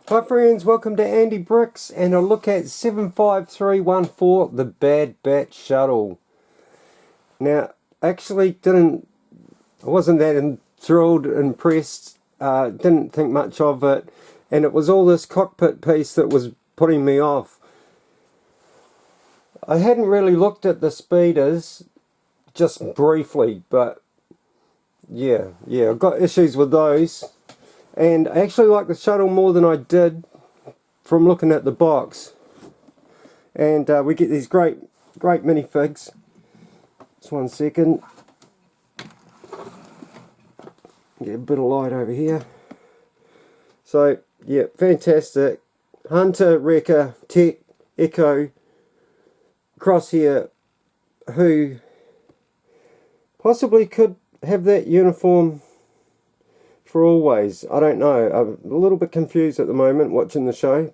Hi friends, welcome to Andy Bricks and a look at 75314, the Bad Batch Shuttle. Now, actually I wasn't that thrilled, impressed, didn't think much of it, and it was all this cockpit piece that was putting me off. I hadn't really looked at the speeders, just briefly, but yeah, I've got issues with those. And I actually like the shuttle more than I did from looking at the box. And we get these great minifigs. Just 1 second. Get a bit of light over here. So, yeah, fantastic. Hunter, Wrecker, Tech, Echo, Crosshair, who possibly could have that uniform for always. I don't know. I'm a little bit confused at the moment watching the show,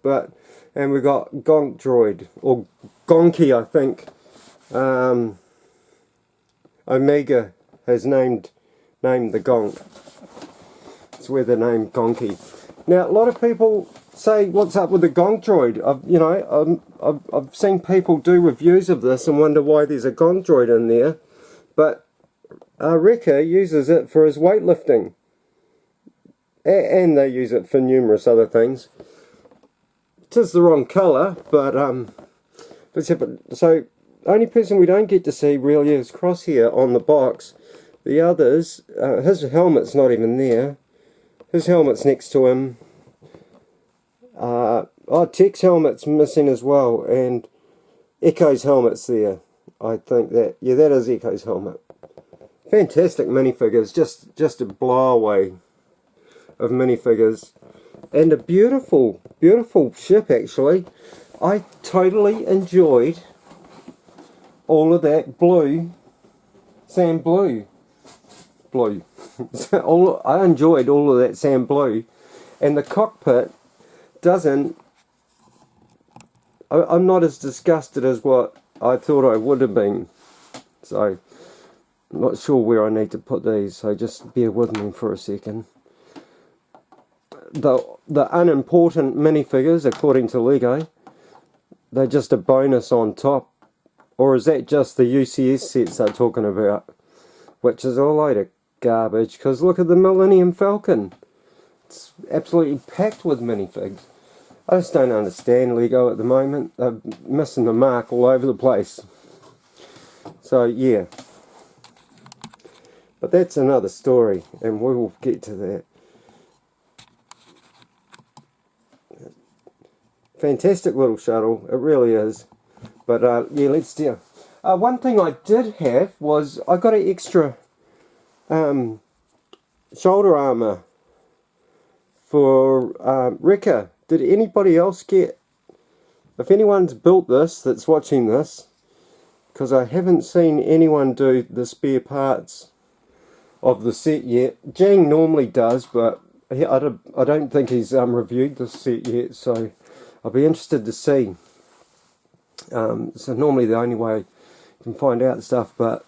and we got Gonk Droid, or Gonky, I think. Omega has named the Gonk. It's where the name Gonky. Now, a lot of people say, "What's up with the Gonk Droid?" I've seen people do reviews of this and wonder why there's a Gonk Droid in there, but Wrecker uses it for his weightlifting. And they use it for numerous other things. It is the wrong colour, but so the only person we don't get to see really is Crosshair on the box. The others, his helmet's not even there. His helmet's next to him. Tech's helmet's missing as well, and Echo's helmet's there. I think that is Echo's helmet. Fantastic minifigures, just a blow away of minifigures, and a beautiful ship. Actually, I totally enjoyed all of that sand blue. I enjoyed all of that sand blue, and the cockpit doesn't. I'm not as disgusted as what I thought I would have been, so I'm not sure where I need to put these, so just bear with me for a second. The unimportant minifigures, according to Lego, they're just a bonus on top. Or is that just the UCS sets they're talking about? Which is a load of garbage, because look at the Millennium Falcon. It's absolutely packed with minifigs. I just don't understand Lego at the moment. They're missing the mark all over the place. So yeah. But that's another story, and we will get to that. Fantastic little shuttle, it really is. But yeah, let's do. One thing I did have was I got an extra shoulder armour for Wrecker. Did anybody else get? If anyone's built this that's watching this, because I haven't seen anyone do the spare parts of the set yet. Jang normally does, but I don't think he's reviewed the set yet, so I'll be interested to see. So normally the only way you can find out stuff, but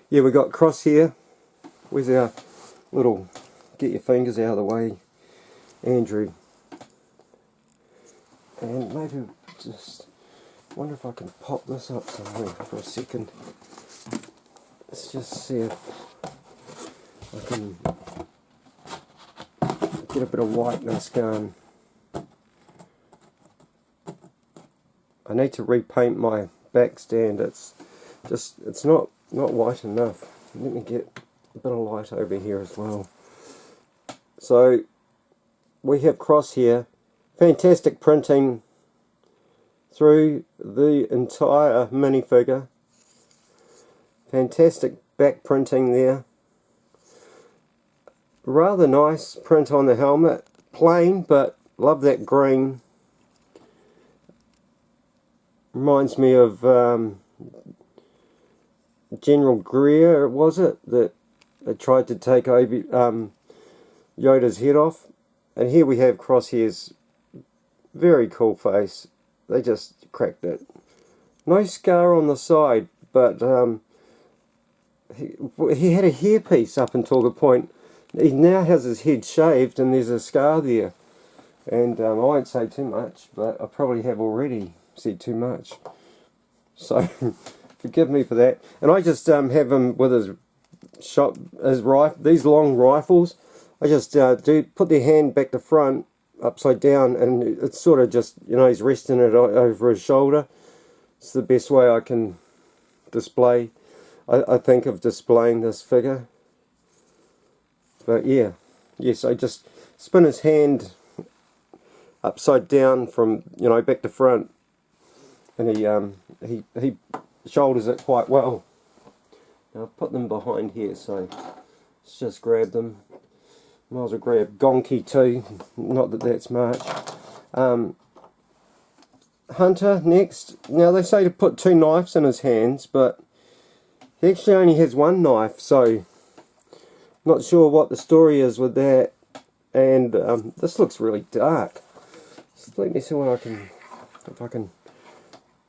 yeah, we got Crosshair. Where's our little, get your fingers out of the way, Andrew. And maybe just wonder if I can pop this up somewhere for a second. Let's just see if I can get a bit of whiteness going. I need to repaint my back stand. It's not white enough. Let me get a bit of light over here as well. So we have Crosshair. Fantastic printing through the entire minifigure. Fantastic back printing there. Rather nice print on the helmet. Plain, but love that green. Reminds me of General Greer, was it? That tried to take Yoda's head off. And here we have Crosshair's very cool face. They just cracked it. No scar on the side, but he had a hairpiece up until the point. He now has his head shaved and there's a scar there. And I won't say too much, but I probably have already said too much. So forgive me for that. And I just have him with his these long rifles. I just put the hand back to front, upside down, and it's sort of just, you know, he's resting it over his shoulder. It's the best way I can display, I think, of displaying this figure. But yeah, yes, I just spin his hand upside down from, you know, back to front, and he shoulders it quite well. Now I've put them behind here, so let's just grab them. Might as well grab Gonky too, not that that's much. Hunter next. Now they say to put 2 knives in his hands, but he actually only has 1 knife, so not sure what the story is with that. And this looks really dark. Just let me see what if I can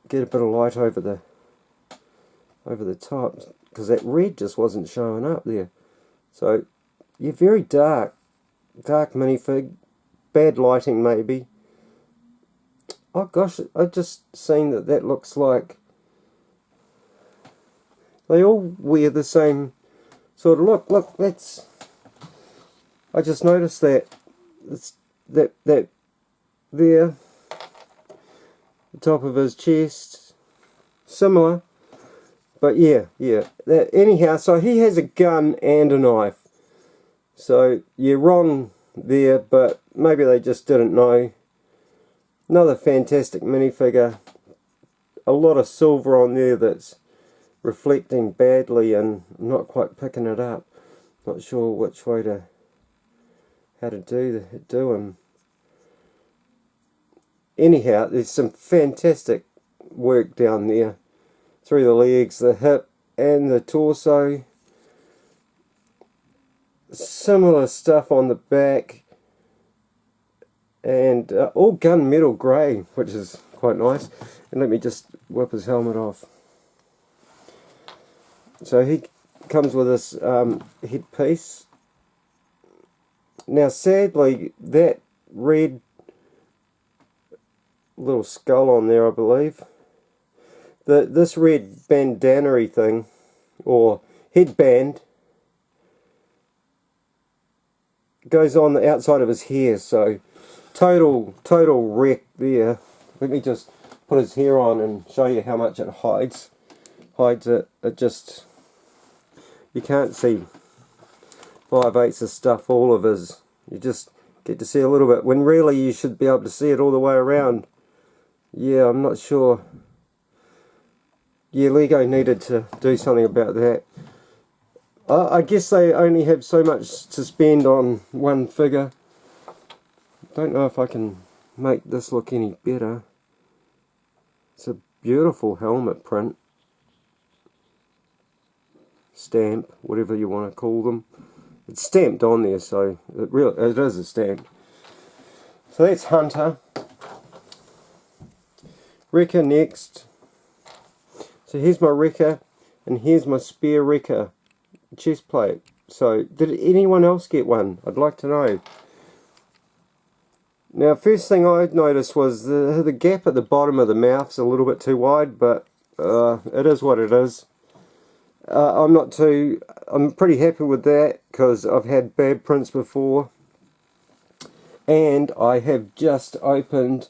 get a bit of light over the top, because that red just wasn't showing up there. So yeah, very dark minifig, bad lighting maybe. Oh gosh, I just seen that looks like they all wear the same sort of look. Look, that's, I just noticed that it's that there, the top of his chest, similar. But yeah, anyhow, so he has a gun and a knife. So you're wrong there, but maybe they just didn't know. Another fantastic minifigure. A lot of silver on there that's reflecting badly, and I'm not quite picking it up. Not sure which way how to do him. Anyhow, there's some fantastic work down there. Through the legs, the hip, and the torso. Similar stuff on the back. And all gunmetal grey, which is quite nice. And let me just whip his helmet off. So he comes with this headpiece. Now sadly, that red little skull on there, I believe, this red bandana-y thing, or headband, goes on the outside of his hair, so total wreck there. Let me just put his hair on and show you how much it hides it. It just, you can't see 5/8 of stuff, all of his. You just get to see a little bit, when really you should be able to see it all the way around. Yeah, I'm not sure. Yeah, Lego needed to do something about that. I guess they only have so much to spend on one figure. Don't know if I can make this look any better. It's a beautiful helmet print. Stamp, whatever you want to call them. It's stamped on there, so it is a stamp. So that's Hunter. Wrecker next. So here's my Wrecker, and here's my spare Wrecker chest plate. So did anyone else get one? I'd like to know. Now, first thing I noticed was the gap at the bottom of the mouth's a little bit too wide, but it is what it is. I'm pretty happy with that, because I've had bad prints before. And I have just opened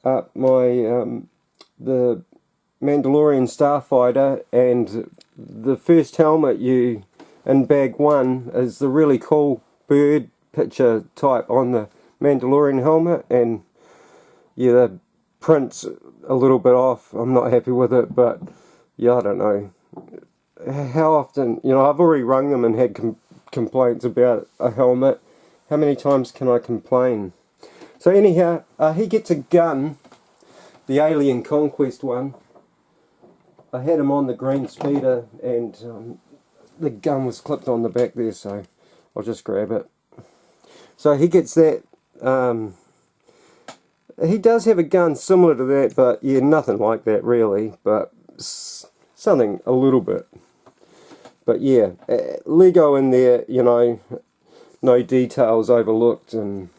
up my the Mandalorian Starfighter, and the first helmet in bag 1 is the really cool bird picture type on the Mandalorian helmet, and yeah, the print's a little bit off. I'm not happy with it, but yeah, I don't know how often, you know, I've already rung them and had complaints about a helmet. How many times can I complain? So anyhow, he gets a gun, the Alien Conquest one. I had him on the green speeder, and the gun was clipped on the back there, so I'll just grab it. So he gets that. He does have a gun similar to that, but yeah, nothing like that really, but something a little bit. But yeah, Lego in there, you know, no details overlooked, and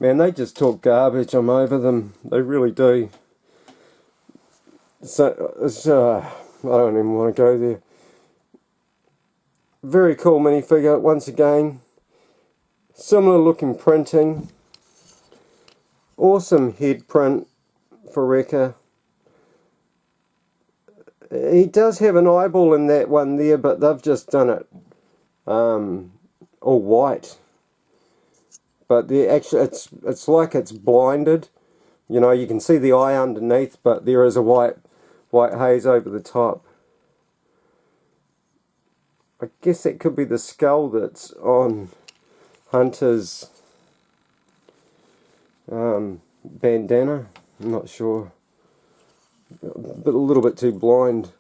Man, they just talk garbage. I'm over them. They really do. So, I don't even want to go there. Very cool minifigure, once again. Similar looking printing. Awesome head print for Wrecker. He does have an eyeball in that one there, but they've just done it all white. But it's like it's blinded. You know, you can see the eye underneath, but there is a white haze over the top. I guess that could be the skull that's on Hunter's bandana. I'm not sure. But a little bit too blind.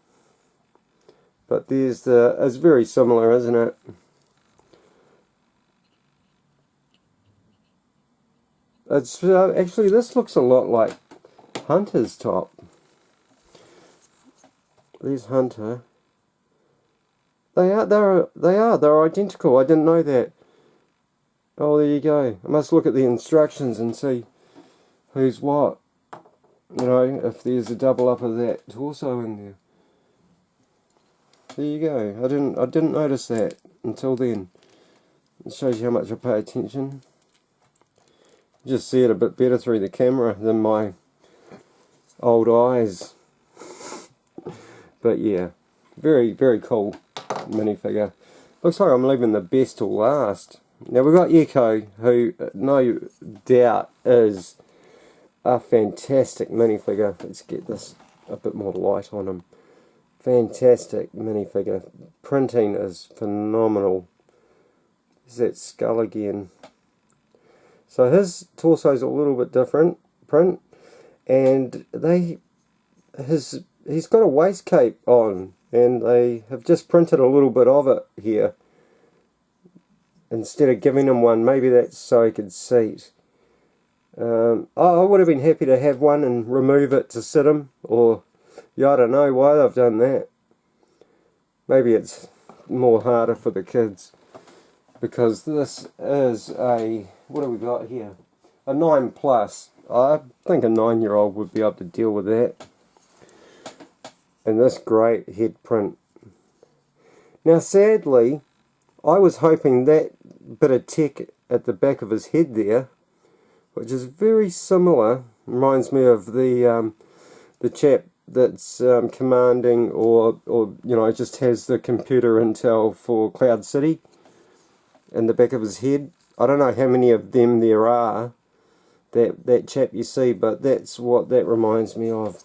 But there's it's very similar, isn't it? It's actually, this looks a lot like Hunter's top. There's Hunter. They're identical. I didn't know that. Oh, there you go. I must look at the instructions and see who's what. You know, if there's a double up of that torso in there. There you go. I didn't notice that until then. It shows you how much I pay attention. Just see it a bit better through the camera than my old eyes. But yeah, very, very cool minifigure. Looks like I'm leaving the best till last. Now we've got Echo, who no doubt is a fantastic minifigure. Let's get this a bit more light on him. Fantastic minifigure. Printing is phenomenal. There's that skull again. So his torso's a little bit different print, and he's got a waist cape on, and they have just printed a little bit of it here instead of giving him one. Maybe that's so he could seat. I would have been happy to have one and remove it to sit him, or yeah, I don't know why they've done that. Maybe it's more harder for the kids, because this is a, what have we got here? A 9+. I think a 9-year-old would be able to deal with that. And this great head print. Now sadly, I was hoping that bit of tech at the back of his head there, which is very similar, reminds me of the chap that's commanding or you know, just has the computer intel for Cloud City in the back of his head. I don't know how many of them there are, that chap you see, but that's what that reminds me of.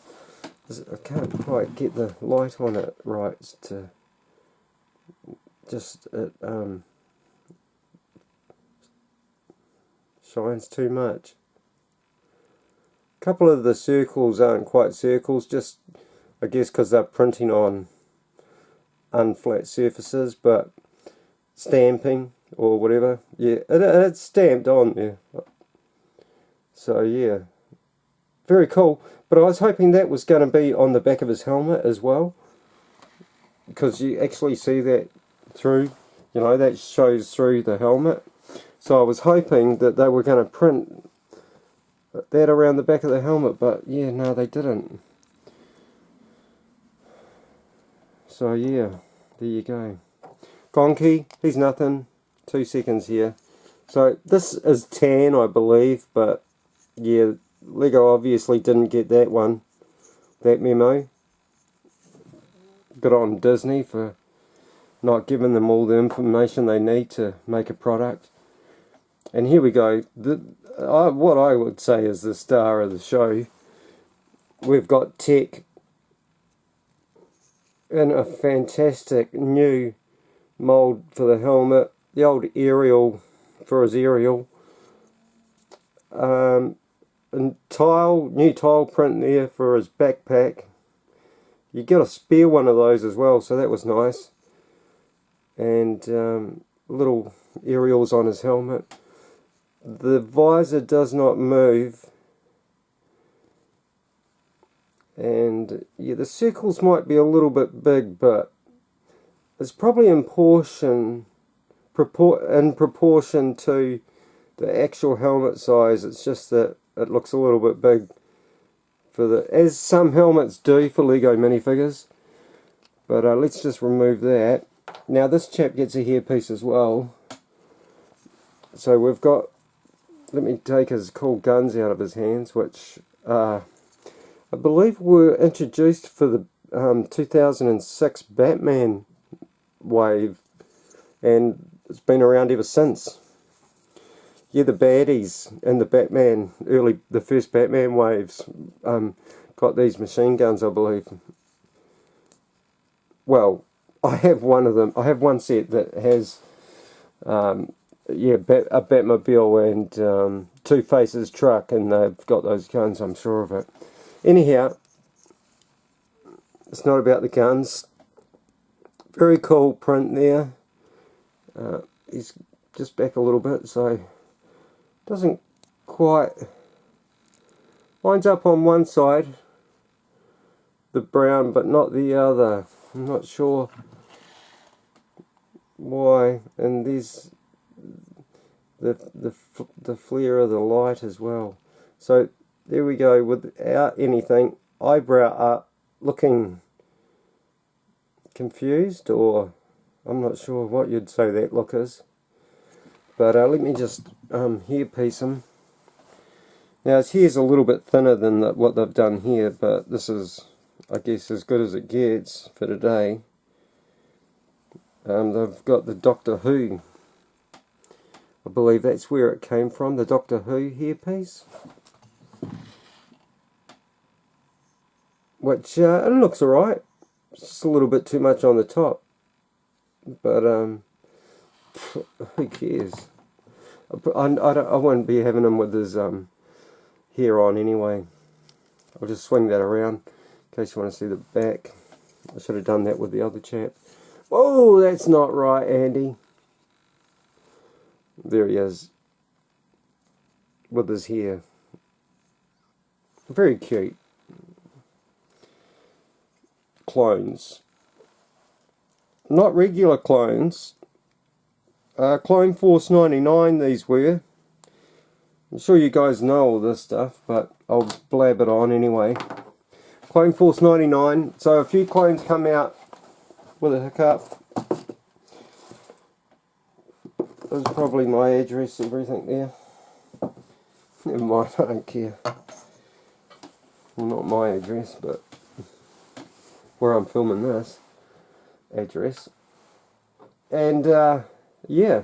I can't quite get the light on it right to just it shines too much. A couple of the circles aren't quite circles, just I guess because they're printing on unflat surfaces, but stamping or whatever, yeah, it's stamped on there. So yeah, very cool. But I was hoping that was going to be on the back of his helmet as well, because you actually see that through, you know, that shows through the helmet. So I was hoping that they were going to print that around the back of the helmet, but yeah, no, they didn't. So yeah, there you go. Gonki, he's nothing. 2 seconds here. So this is tan, I believe, but yeah, Lego obviously didn't get that one, that memo. Good on Disney for not giving them all the information they need to make a product. And here we go. What I would say is the star of the show. We've got Tech in a fantastic new mould for the helmet. The old aerial for his aerial. And new tile print there for his backpack. You got a spare one of those as well, so that was nice. And little aerials on his helmet. The visor does not move. And yeah, the circles might be a little bit big, but it's probably in proportion to the actual helmet size. It's just that it looks a little bit big for the, as some helmets do for Lego minifigures. But let's just remove that. Now this chap gets a hairpiece as well. So we've got, let me take his cool guns out of his hands, which I believe were introduced for the 2006 Batman wave, and it's been around ever since. Yeah, the baddies in the Batman, the first Batman waves, got these machine guns, I believe. Well, I have one of them. I have one set that has, yeah, a Batmobile and Two-Face's truck, and they've got those guns, I'm sure of it. Anyhow, it's not about the guns. Very cool print there. He's just back a little bit, so doesn't quite, lines up on one side, the brown, but not the other. I'm not sure why. And there's the flare of the light as well. So there we go, without anything, eyebrow up, looking confused, or I'm not sure what you'd say that look is. But let me just hairpiece him. Now his hair's a little bit thinner than what they've done here, but this is, I guess, as good as it gets for today. They've got the Doctor Who. I believe that's where it came from, the Doctor Who hairpiece. Which, it looks alright. It's just a little bit too much on the top. But, who cares? I won't be having him with his hair on anyway. I'll just swing that around in case you want to see the back. I should have done that with the other chap. Oh, that's not right, Andy. There he is with his hair. Very cute. Clones. Not regular clones. Clone Force 99 these were. I'm sure you guys know all this stuff, but I'll blab it on anyway. Clone Force 99. So a few clones come out with a hiccup. There's probably my address, everything there. Never mind, I don't care. Well, not my address, but where I'm filming this address. And yeah,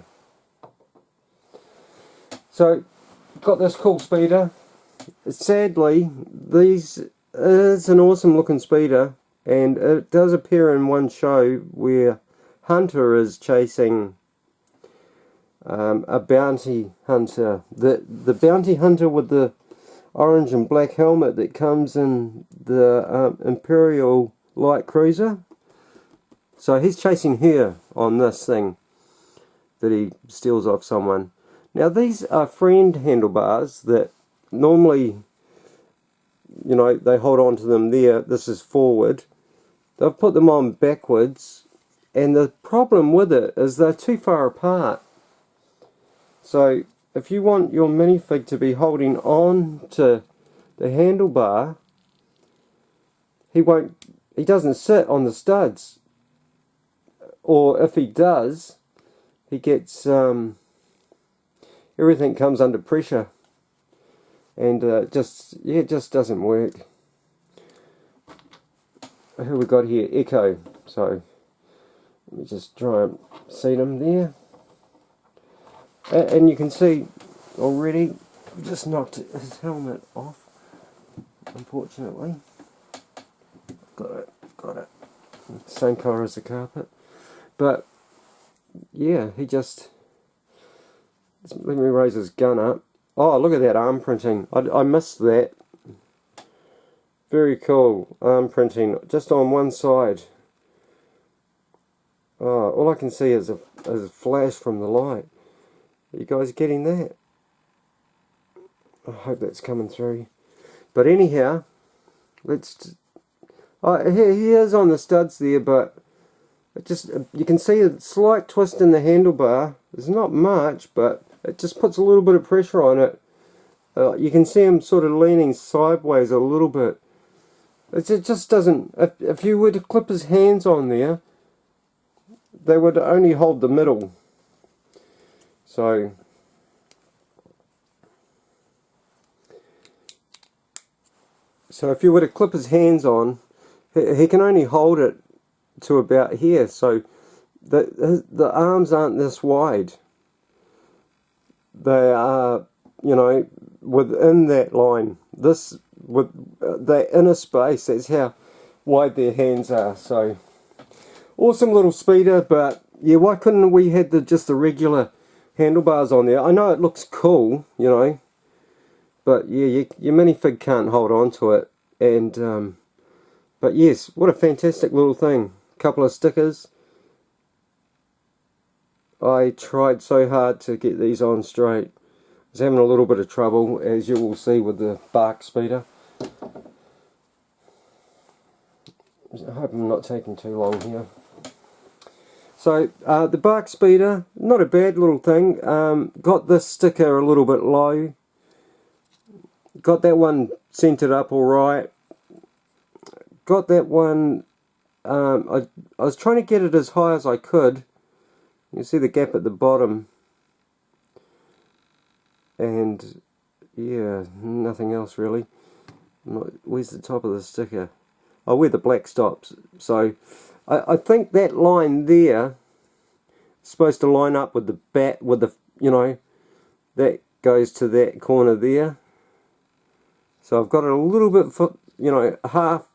so got this cool speeder. Sadly, it's an awesome looking speeder, and it does appear in one show where Hunter is chasing a bounty hunter, the bounty hunter with the orange and black helmet that comes in the Imperial light cruiser. So he's chasing her on this thing that he steals off someone. Now these are friend handlebars that normally, you know, they hold on to them there. This is forward. They've put them on backwards, and the problem with it is they're too far apart. So if you want your minifig to be holding on to the handlebar, he doesn't sit on the studs. Or if he does, he gets, everything comes under pressure. And it just doesn't work. Who we got here? Echo. So let me just try and seat him there. And you can see already, just knocked his helmet off, unfortunately. Got it. Same colour as the carpet. But yeah, he just, let me raise his gun up. Oh, look at that arm printing. I missed that. Very cool arm printing, just on one side. Oh, all I can see is a flash from the light. Are you guys getting that? I hope that's coming through. But anyhow, let's. Oh, he is on the studs there, but it just, you can see a slight twist in the handlebar. There's not much, but it just puts a little bit of pressure on it. You can see him sort of leaning sideways a little bit. It just doesn't, if you were to clip his hands on there, they would only hold the middle. So if you were to clip his hands on, he can only hold it to about here. So the arms aren't this wide. They are, you know, within that line. This, with that inner space, that's how wide their hands are. So awesome little speeder, but yeah, why couldn't we had just the regular handlebars on there? I know it looks cool, you know, but yeah, your minifig can't hold on to it. And but yes, what a fantastic little thing. Couple of stickers. I tried so hard to get these on straight. I was having a little bit of trouble, as you will see with the bark speeder. I hope I'm not taking too long here. So the bark speeder, not a bad little thing. Got this sticker a little bit low. Got that one centered up alright. Got that one, I was trying to get it as high as I could. You see the gap at the bottom. And yeah, nothing else really. Where's the top of the sticker? Oh, where the black stops. So I think that line there is supposed to line up with the back, with the, you know, that goes to that corner there. So I've got it a little bit, you know, half.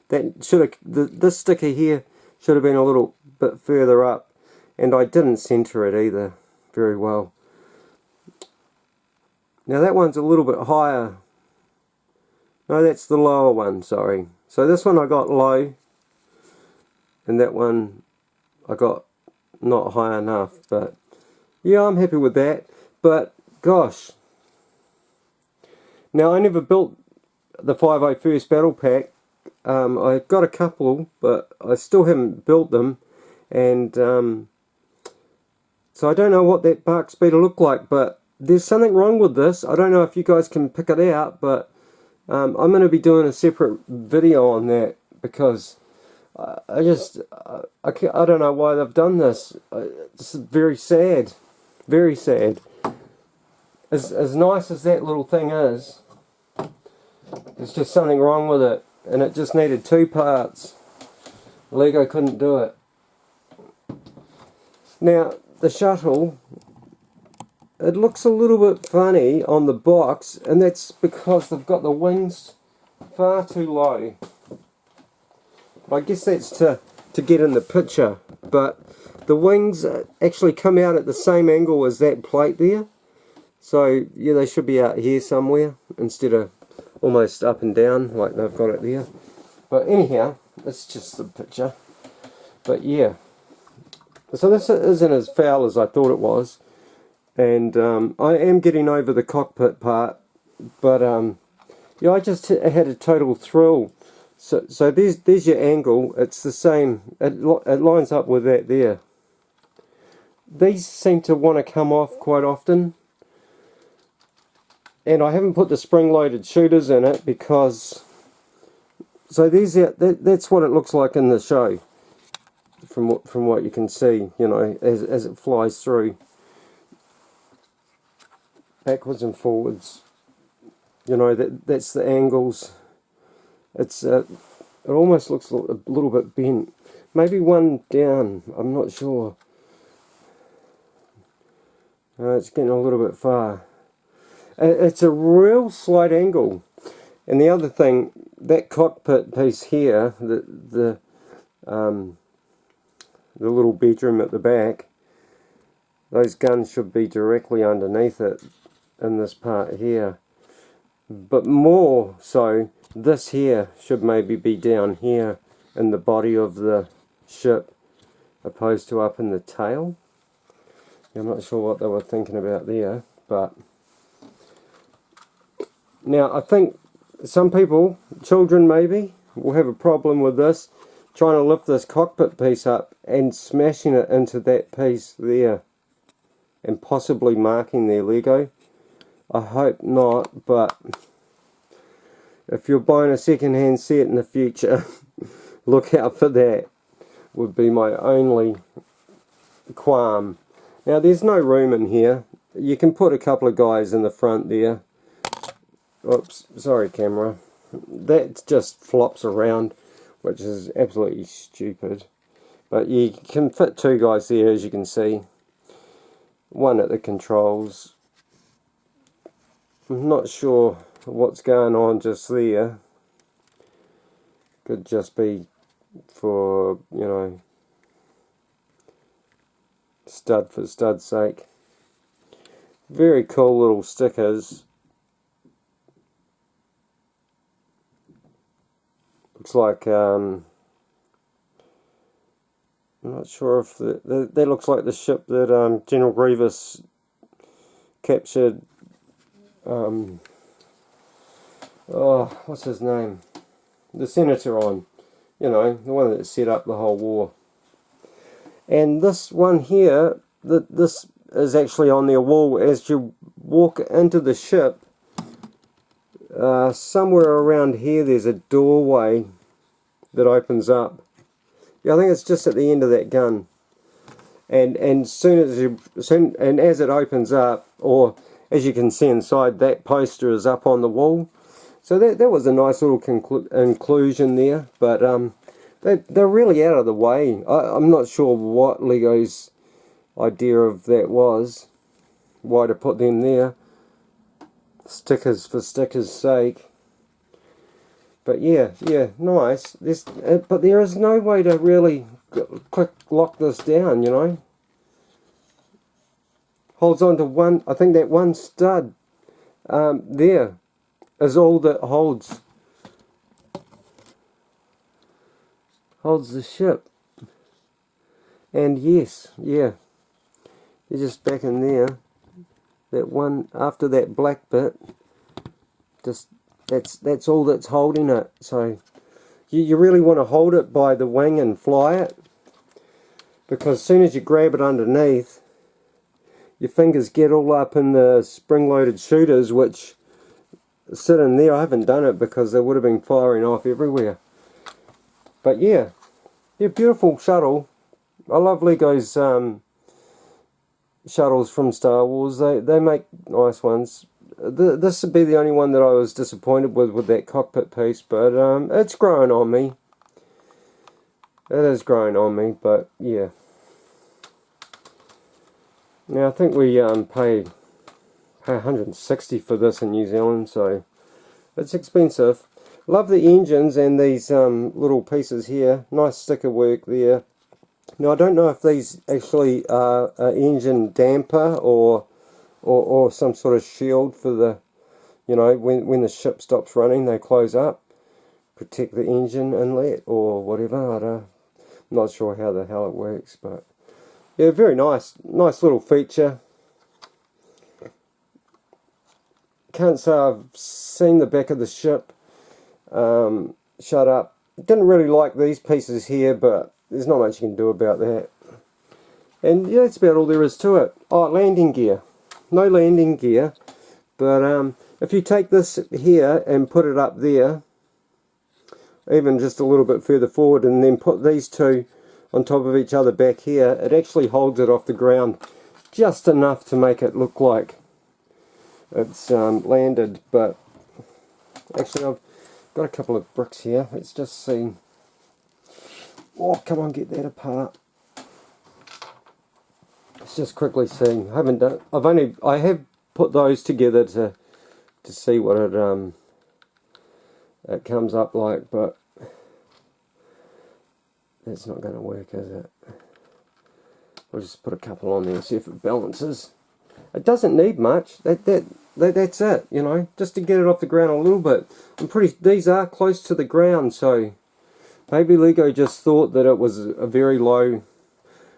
That should have, this sticker here should have been a little bit further up, and I didn't center it either very well. Now that one's a little bit higher. No, that's the lower one, sorry. So this one I got low, and that one I got not high enough, but yeah, I'm happy with that. But gosh, now I never built the 501st Battle Pack. I got a couple, but I still haven't built them, and so I don't know what that bark speeder looked like, but there's something wrong with this. I don't know if you guys can pick it out, but I'm going to be doing a separate video on that, because I don't know why they've done this. It's very sad, very sad. As nice as that little thing is, there's just something wrong with it. And it just needed 2 parts. Lego couldn't do it. Now, the shuttle, it looks a little bit funny on the box, and that's because they've got the wings far too low. I guess that's to get in the picture, but the wings actually come out at the same angle as that plate there. So, yeah, they should be out here somewhere, instead of almost up and down like they've got it there. But anyhow, it's just the picture. But yeah, so this isn't as foul as I thought it was, and I am getting over the cockpit part, but yeah, I just had a total thrill. So there's your angle. It's the same, it lines up with that there. These seem to want to come off quite often, and I haven't put the spring-loaded shooters in it because, so that's what it looks like in the show, from what you can see, you know, as it flies through, backwards and forwards. You know, that's the angles. It's it almost looks a little bit bent. Maybe one down. I'm not sure. It's getting a little bit far. It's a real slight angle. And the other thing, that cockpit piece here, the little bedroom at the back, those guns should be directly underneath it in this part here. But more so, this here should maybe be down here in the body of the ship, opposed to up in the tail. I'm not sure what they were thinking about there, but now I think some people, children maybe, will have a problem with this, trying to lift this cockpit piece up and smashing it into that piece there. and possibly marking their Lego. I hope not, but if you're buying a second-hand set in the future, look out for that, would be my only qualm. Now there's no room in here. You can put a couple of guys in the front there. Oops, sorry camera. That just flops around, which is absolutely stupid. But you can fit two guys there, as you can see. One at the controls. I'm not sure what's going on just there. Could just be for, you know, stud for stud's sake. Very cool little stickers. Looks like I'm not sure if that looks like the ship that General Grievous captured. Oh, what's his name? The senator on. You know, the one that set up the whole war. And this one here, this is actually on their wall as you walk into the ship. Somewhere around here there's a doorway that opens up. Yeah, I think it's just at the end of that gun. And as it opens up, or as you can see inside, that poster is up on the wall. So that was a nice little inclusion there, but they're really out of the way. I'm not sure what Lego's idea of that was, why to put them there. Stickers for stickers' sake. But yeah, nice. But there is no way to really lock this down, you know. Holds on to one, I think that one stud there is all that holds the ship. And yes, yeah, you're just back in there. That one after that black bit, just that's all that's holding it. So you really want to hold it by the wing and fly it, because as soon as you grab it underneath, your fingers get all up in the spring-loaded shooters, which sit in there. I haven't done it because they would have been firing off everywhere. But yeah, beautiful shuttle. I love Lego's shuttles from Star Wars. They make nice ones. This would be the only one that I was disappointed with that cockpit piece, but it's growing on me. It is growing on me, but yeah. Now I think we pay 160 for this in New Zealand, so it's expensive. Love the engines and these little pieces here. Nice sticker work there. Now I don't know if these actually are an engine damper or some sort of shield for the, you know, when the ship stops running, they close up, protect the engine inlet or whatever. I'm not sure how the hell it works, but yeah, very nice little feature. Can't say I've seen the back of the ship. Shut up. Didn't really like these pieces here, but there's not much you can do about that. And yeah, that's about all there is to it. Oh, landing gear. No landing gear, but if you take this here and put it up there, even just a little bit further forward, and then put these two on top of each other back here, it actually holds it off the ground just enough to make it look like it's landed. But actually I've got a couple of bricks here. Let's just see. Oh, come on, get that apart. Let's just quickly see. I haven't done. I have put those together to see what it comes up like, but that's not going to work, is it? We'll just put a couple on there, see if it balances. It doesn't need much. That's it, you know, just to get it off the ground a little bit. These are close to the ground, so maybe Lego just thought that it was a very low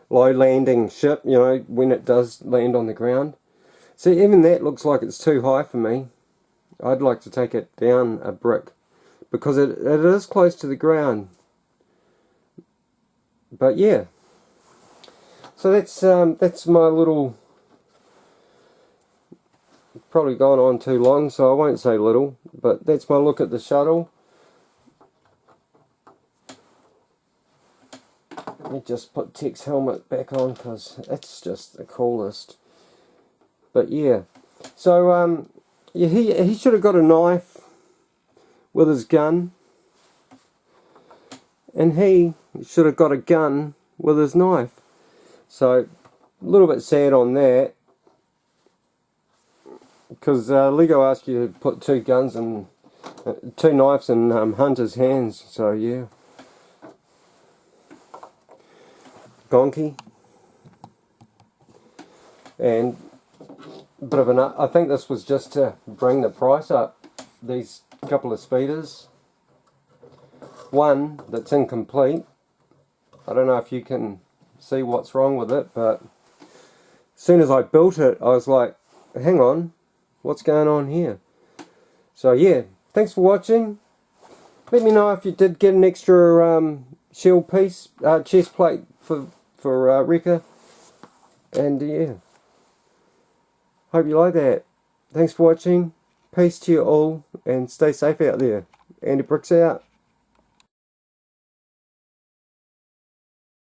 landing ship, you know, when it does land on the ground. See, even that looks like it's too high for me. I'd like to take it down a brick, because it is close to the ground. But yeah, so that's my little probably gone on too long, so I won't say little, but that's my look at the Shuttle. Let me just put Tech's helmet back on because it's just the coolest. But yeah, so yeah, he should have got a knife with his gun, and he should have got a gun with his knife. So a little bit sad on that, because Lego asks you to put two guns and two knives in Hunter's hands. So yeah, gonky. And a bit of an, I think this was just to bring the price up. These couple of speeders. One that's incomplete. I don't know if you can see what's wrong with it, but as soon as I built it, I was like, hang on, what's going on here? So yeah, thanks for watching. Let me know if you did get an extra shield piece, chest plate for Rekka. And yeah, hope you like that. Thanks for watching. Peace to you all, and stay safe out there. Andy Bricks out.